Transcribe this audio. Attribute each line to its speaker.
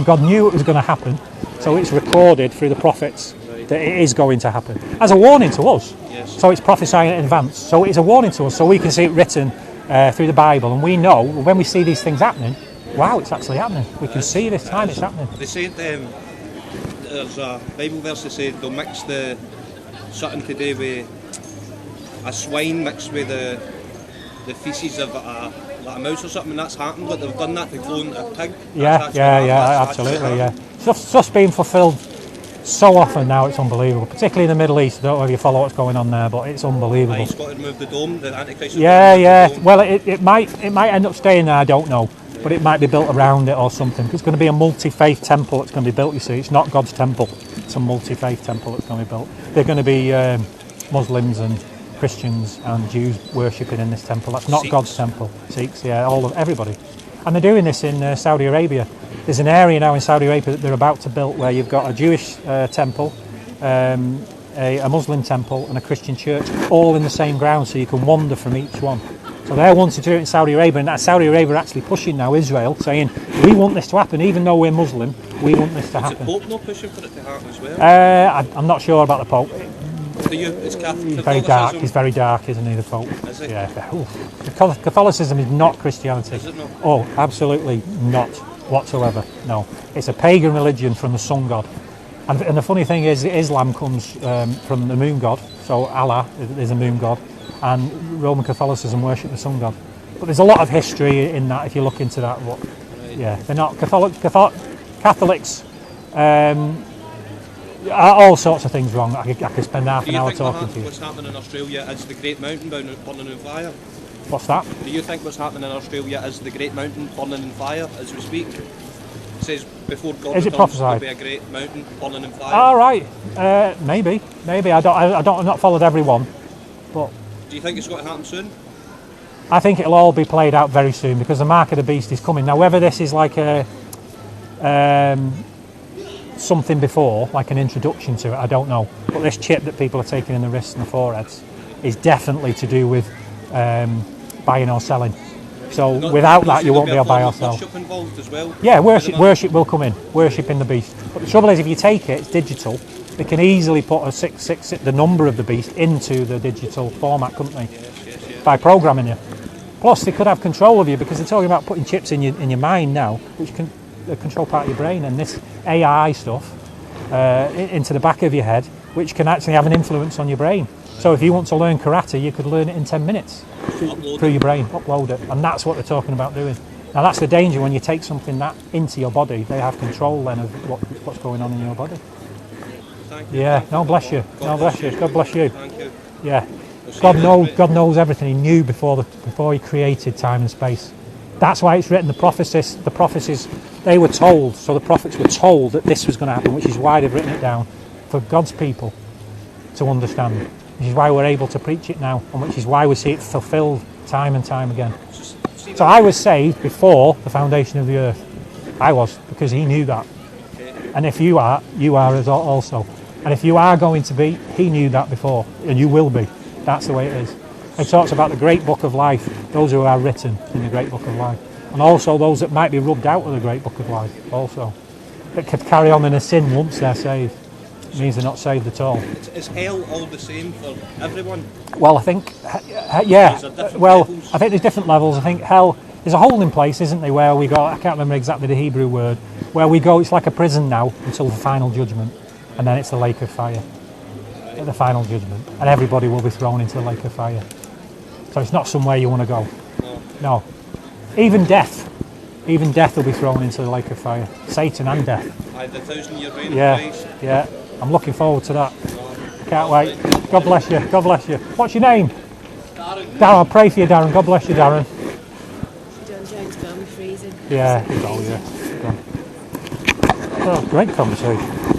Speaker 1: God knew it was going to happen, so it's recorded through the prophets that it is going to happen. As a warning to us.
Speaker 2: Yes.
Speaker 1: So it's prophesying in advance. So it's a warning to us, so we can see it written through the Bible, and we know when we see these things happening, wow, it's actually happening. We can see this time it's happening.
Speaker 2: They said there's a Bible verse that said they'll mix the something to do with a swine mixed with the feces of like a mouse or something, and that's happened, but they've done that to clone a pig.
Speaker 1: Yeah, absolutely, yeah. It's just being fulfilled so often now, it's unbelievable, particularly in the Middle East. I don't know if you follow what's going on there, but it's unbelievable.
Speaker 2: He's got to remove the dome, the Antichrist.
Speaker 1: Yeah. Well, it might end up staying there, I don't know, but it might be built around it or something. It's going to be a multi-faith temple that's going to be built, you see. It's not God's temple, it's a multi-faith temple that's going to be built. They're going to be Muslims and Christians and Jews worshipping in this temple. That's not Sikhs. God's temple. Sikhs, yeah, everybody. And they're doing this in Saudi Arabia. There's an area now in Saudi Arabia that they're about to build where you've got a Jewish temple, a Muslim temple and a Christian church all in the same ground, so you can wander from each one. So they're wanting to do it in Saudi Arabia, and Saudi Arabia are actually pushing now Israel, saying we want this to happen, even though we're Muslim, we want this to happen.
Speaker 2: Is the Pope not pushing for it to happen as well?
Speaker 1: I'm not sure about the Pope.
Speaker 2: He's
Speaker 1: very dark. He's very dark, isn't he, the Pope?
Speaker 2: Is he?
Speaker 1: Yeah. Catholicism is not Christianity.
Speaker 2: Is it not?
Speaker 1: Oh, absolutely not whatsoever. No, it's a pagan religion from the sun god. And the funny thing is, Islam comes from the moon god. So Allah is a moon god, and Roman Catholicism worship the sun god. But there's a lot of history in that if you look into that. Right. Yeah, they're not Catholics. All sorts of things wrong. I could spend half an hour talking to you.
Speaker 2: What's happening in Australia is the Great Mountain burning on fire?
Speaker 1: What's that?
Speaker 2: Do you think what's happening in Australia is the Great Mountain burning in fire as we speak? It says before God
Speaker 1: is it
Speaker 2: comes,
Speaker 1: prophesied?
Speaker 2: There'll be a great mountain burning in fire.
Speaker 1: All right, maybe. I've not followed everyone, but
Speaker 2: do you think it's got to happen soon?
Speaker 1: I think it'll all be played out very soon because the mark of the beast is coming. Now, whether this is like a something before, like an introduction to it, I don't know. But this chip that people are taking in the wrists and the foreheads is definitely to do with buying or selling. So without that, you won't be able to buy or sell.
Speaker 2: Worship involved as well.
Speaker 1: Yeah, worship will come in. Worshiping the beast. But the trouble is, if you take it, it's digital. They can easily put the number of the beast into the digital format, couldn't they?
Speaker 2: Yes.
Speaker 1: By programming you. Plus, they could have control of you because they're talking about putting chips in your mind now, which can control part of your brain, and this AI stuff into the back of your head, which can actually have an influence on your brain. So if you want to learn karate, you could learn it in 10 minutes through your brain, upload it, and that's what they're talking about doing. Now that's the danger when you take something that into your body. They have control then of what's going on in your body.
Speaker 2: Thank you.
Speaker 1: Yeah, no, bless you. God bless you.
Speaker 2: Thank you.
Speaker 1: Yeah, God knows everything. He knew before He created time and space. That's why it's written. The prophecies, they were told. So the prophets were told that this was going to happen, which is why they've written it down for God's people to understand. Which is why we're able to preach it now, and which is why we see it fulfilled time and time again. So I was saved before the foundation of the earth. I was, because He knew that. And if you are as also. And if you are going to be, He knew that before, and you will be. That's the way it is. He talks about the great book of life, those who are written in the great book of life. And also those that might be rubbed out of the great book of life also. That could carry on in a sin once they're saved. It means they're not saved at all.
Speaker 2: Is hell all the same for everyone?
Speaker 1: Well, I think, yeah. I think there's different levels. I think hell, there's a holding place, isn't there, where we go, I can't remember exactly the Hebrew word, where we go, it's like a prison now until the final judgment. And then it's the lake of fire at the final judgment. And everybody will be thrown into the lake of fire. So it's not somewhere you want to go. No. Even death will be thrown into the lake of fire. Satan and death.
Speaker 2: The 1,000-year reign of Christ.
Speaker 1: Yeah. I'm looking forward to that. Can't wait. God bless you. God bless you. What's your name? Darren. I'll pray for you, Darren. God bless you, Darren.
Speaker 3: Jones gone, freezing.
Speaker 1: Yeah, he's all, yeah. Oh, great conversation.